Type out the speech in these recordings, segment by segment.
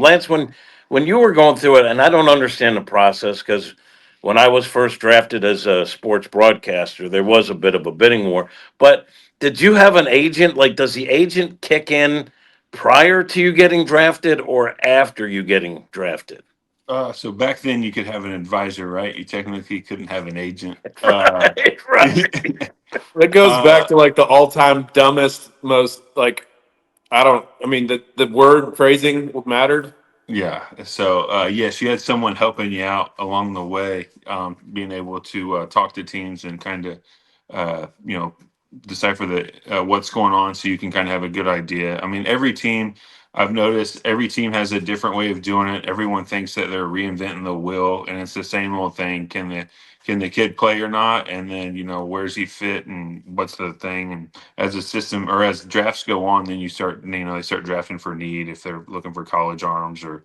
Lance, when you were going through it, and I don't understand the process because when I was first drafted as a sports broadcaster, there was a bit of a bidding war. But did you have an agent? Like, does the agent kick in prior to you getting drafted or after you getting drafted? So back then you could have an advisor, right? You technically couldn't have an agent. Right, right. That goes back uh, to like the all-time dumbest, most like I don't. I mean, the word phrasing mattered. Yeah. So, yes, you had someone helping you out along the way, being able to talk to teams and kind of, decipher the what's going on, so you can kind of have a good idea. I mean, every team, I've noticed, every team has a different way of doing it. Everyone thinks that they're reinventing the wheel, and it's the same old thing. Can the kid play or not? And then where's he fit and what's the thing? And as a system or as drafts go on, then they start drafting for need if they're looking for college arms or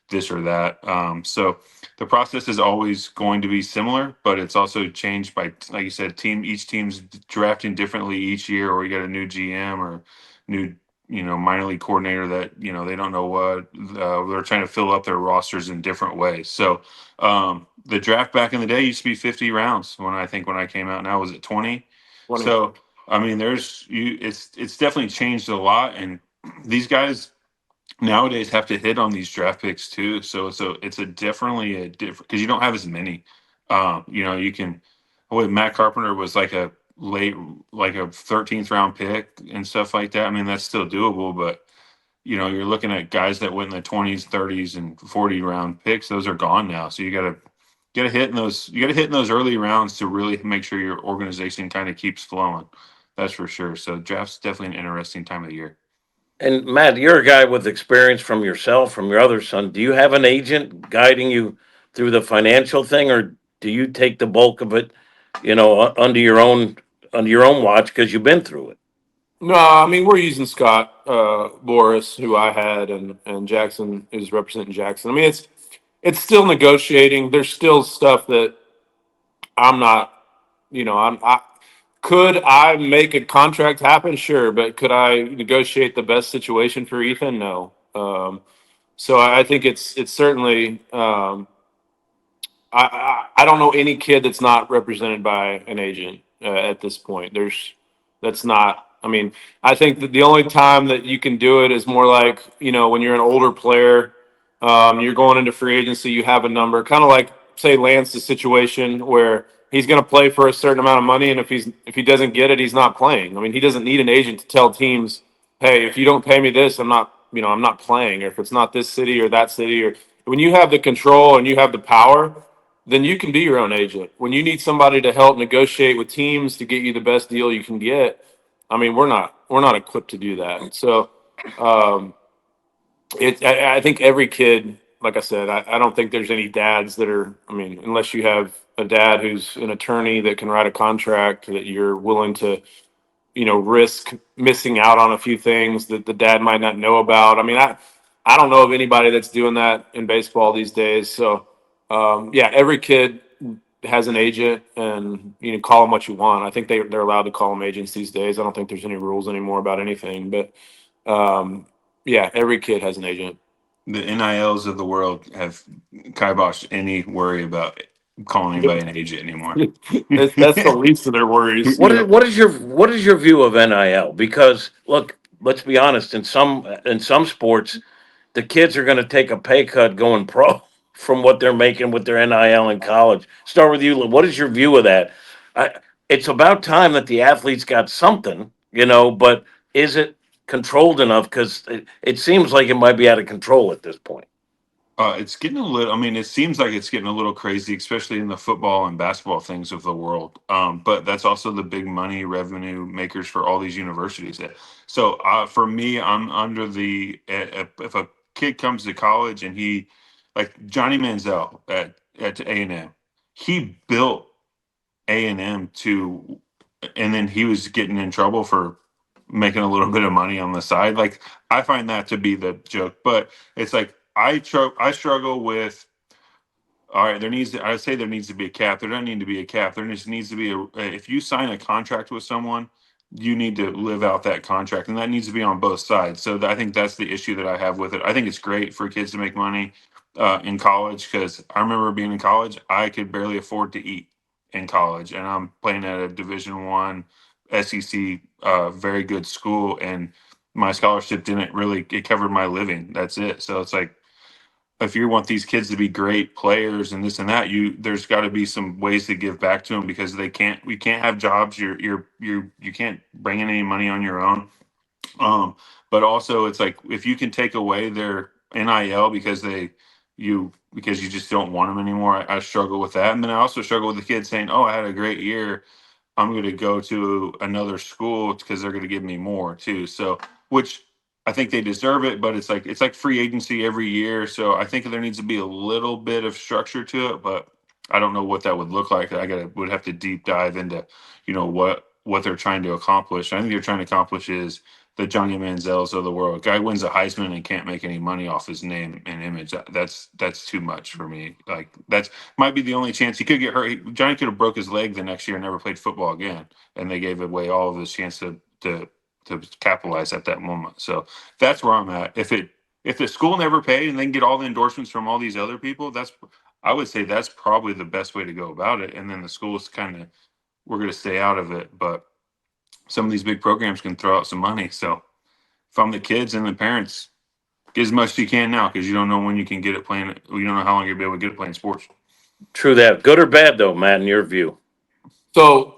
this or that. So the process is always going to be similar, but it's also changed by, like you said, each team's drafting differently each year, or you got a new GM or new minor league coordinator that they don't know what they're trying to fill up their rosters in different ways. So the draft back in the day used to be 50 rounds when I came out. Now was it 20? 20. So I mean, it's definitely changed a lot, and these guys nowadays have to hit on these draft picks too. So it's definitely a different, because you don't have as many. You can. Matt Carpenter was like a late, like a 13th round pick and stuff like that. I mean, that's still doable, but you're looking at guys that went in the 20s, 30s, and 40 round picks. Those are gone now. So you got to get a hit in those. You got to hit in those early rounds to really make sure your organization kind of keeps flowing. That's for sure. So draft's definitely an interesting time of the year. And Matt, you're a guy with experience from yourself, from your other son. Do you have an agent guiding you through the financial thing, or do you take the bulk of it, under your own watch because you've been through it? No, I mean we're using Scott Boris, who I had, and Jackson is representing Jackson. I mean it's still negotiating. There's still stuff that I'm not. I could I make a contract happen? Sure, but could I negotiate the best situation for Ethan? No. So I think it's certainly. I don't know any kid that's not represented by an agent at this point. That's not. I mean, I think that the only time that you can do it is more like when you're an older player, you're going into free agency, you have a number, kind of like say Lance's situation where he's going to play for a certain amount of money, and if he doesn't get it, he's not playing. I mean, he doesn't need an agent to tell teams, hey, if you don't pay me this, I'm not playing, or if it's not this city or that city, or when you have the control and you have the power, then you can be your own agent. When you need somebody to help negotiate with teams to get you the best deal you can get, I mean, we're not equipped to do that. So, um, I think every kid, like I said, I don't think there's any dads that are. I mean, unless you have a dad who's an attorney that can write a contract that you're willing to, risk missing out on a few things that the dad might not know about. I mean, I don't know of anybody that's doing that in baseball these days. So, yeah, every kid has an agent, and you can call them what you want. I think they're allowed to call them agents these days. I don't think there's any rules anymore about anything, but yeah, every kid has an agent. The NILs of the world have kiboshed any worry about calling anybody an agent anymore. That's the least of their worries. What is your view of NIL? Because look, let's be honest. In some sports, the kids are going to take a pay cut going pro from what they're making with their NIL in college. Start with you. Lou. What is your view of that? I, it's about time that the athletes got something, but is it controlled enough? Because it seems like it might be out of control at this point. It's getting a little. I mean, it seems like it's getting a little crazy, especially in the football and basketball things of the world. But that's also the big money revenue makers for all these universities. So for me, I'm under the if a kid comes to college and he, like Johnny Manziel at A&M, he built A&M to, and then he was getting in trouble for making a little bit of money on the side. Like, I find that to be the joke, but it's like I struggle with. All right, I say there needs to be a cap. There doesn't need to be a cap. There just needs to be if you sign a contract with someone, you need to live out that contract, and that needs to be on both sides. So I think that's the issue that I have with it. I think it's great for kids to make money in college, because I remember being in college, I could barely afford to eat in college, and I'm playing at a Division 1 SEC very good school, and my scholarship didn't really, it covered my living. That's it. So it's like, if you want these kids to be great players and this and that, there's got to be some ways to give back to them, because we can't have jobs. You can't bring in any money on your own. But also it's like, if you can take away their NIL because you just don't want them anymore, I struggle with that. And then I also struggle with the kids saying, "Oh, I had a great year. I'm going to go to another school because they're going to give me more too." So, which I think they deserve it, but it's like free agency every year. So I think there needs to be a little bit of structure to it, but I don't know what that would look like. Would have to deep dive into, what they're trying to accomplish. I think they're trying to accomplish is the Johnny Manziels of the world. Guy wins a Heisman and can't make any money off his name and image. That's too much for me. Like, that's might be the only chance he could get hurt. Johnny could have broke his leg the next year and never played football again, and they gave away all of his chance to capitalize at that moment. So that's where I'm at. If the school never paid and they can get all the endorsements from all these other people, I would say that's probably the best way to go about it. And then the schools we're going to stay out of it, but some of these big programs can throw out some money. So if I'm the kids and the parents, get as much as you can now, because you don't know when you can get it playing. You don't know how long you'll be able to get it playing sports. True that. Good or bad, though, Matt, in your view? So,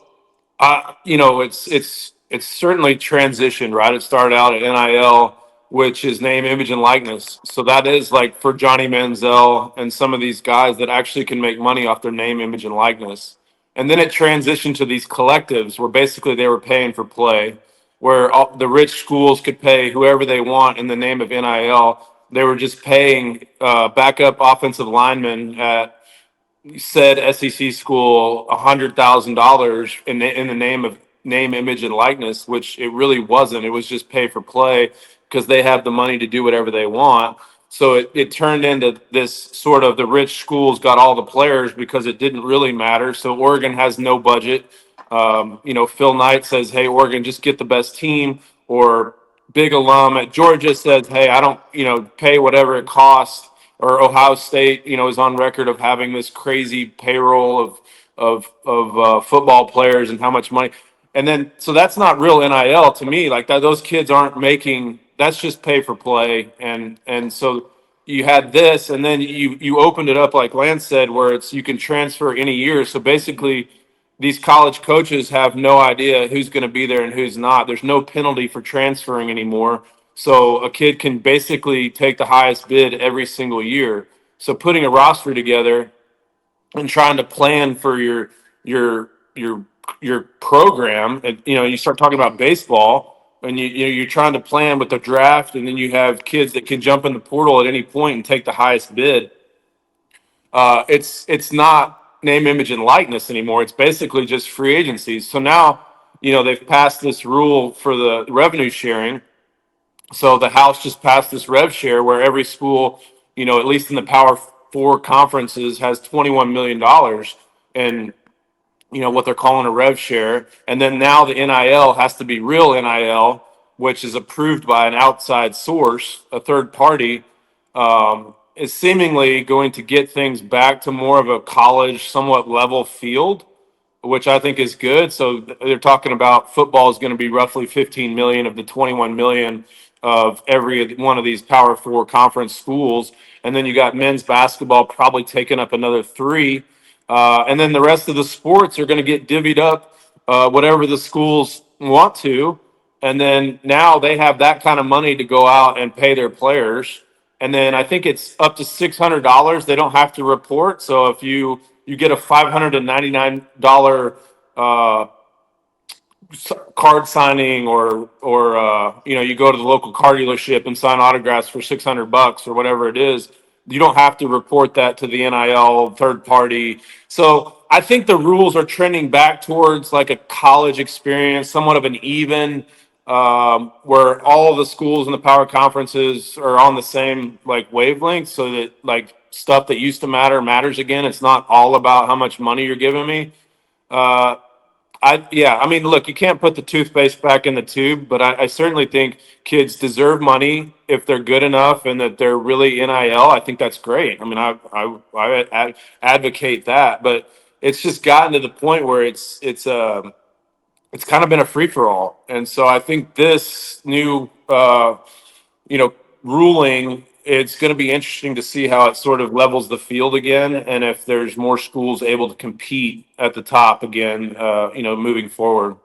it's certainly transitioned, right? It started out at NIL, which is name, image, and likeness. So that is like for Johnny Manziel and some of these guys that actually can make money off their name, image, and likeness. And then it transitioned to these collectives where basically they were paying for play, where the rich schools could pay whoever they want in the name of NIL. They were just paying backup offensive linemen at said SEC school $100,000 in the name of name, image, and likeness, which it really wasn't. It was just pay for play because they have the money to do whatever they want. So it turned into this sort of the rich schools got all the players because it didn't really matter. So Oregon has no budget. Phil Knight says, "Hey, Oregon, just get the best team." Or big alum at Georgia says, "Hey, I don't, pay whatever it costs." Or Ohio State, is on record of having this crazy payroll of football players and how much money. And then, so that's not real NIL to me. Like that, those kids aren't making. That's just pay for play. And so you had this, and then you opened it up like Lance said, where it's you can transfer any year. So basically, these college coaches have no idea who's going to be there and who's not. There's no penalty for transferring anymore. So a kid can basically take the highest bid every single year. So putting a roster together and trying to plan for your program, and you start talking about baseball, and you're trying to plan with the draft, and then you have kids that can jump in the portal at any point and take the highest bid. It's not name, image, and likeness anymore. It's basically just free agencies. So now, they've passed this rule for the revenue sharing. So the House just passed this rev share where every school, at least in the Power Four conferences, has $21 million and what they're calling a rev share. And then now the NIL has to be real NIL, which is approved by an outside source, a third party, is seemingly going to get things back to more of a college, somewhat level field, which I think is good. So they're talking about football is going to be roughly 15 million of the 21 million of every one of these Power Four conference schools. And then you got men's basketball probably taking up another 3. And then the rest of the sports are going to get divvied up, whatever the schools want to. And then now they have that kind of money to go out and pay their players. And then I think it's up to $600. They don't have to report. So if you get a $599 card signing, or you go to the local car dealership and sign autographs for $600 or whatever it is, you don't have to report that to the NIL third party. So I think the rules are trending back towards like a college experience, somewhat of an even, where all of the schools in the power conferences are on the same like wavelength, so that like stuff that used to matter matters again. It's not all about how much money you're giving me. I mean, look, you can't put the toothpaste back in the tube, but I certainly think kids deserve money if they're good enough and that they're really NIL. I think that's great. I mean, I advocate that, but it's just gotten to the point where it's kind of been a free for all, and so I think this new you know, ruling, it's going to be interesting to see how it sort of levels the field again, and if there's more schools able to compete at the top again, moving forward.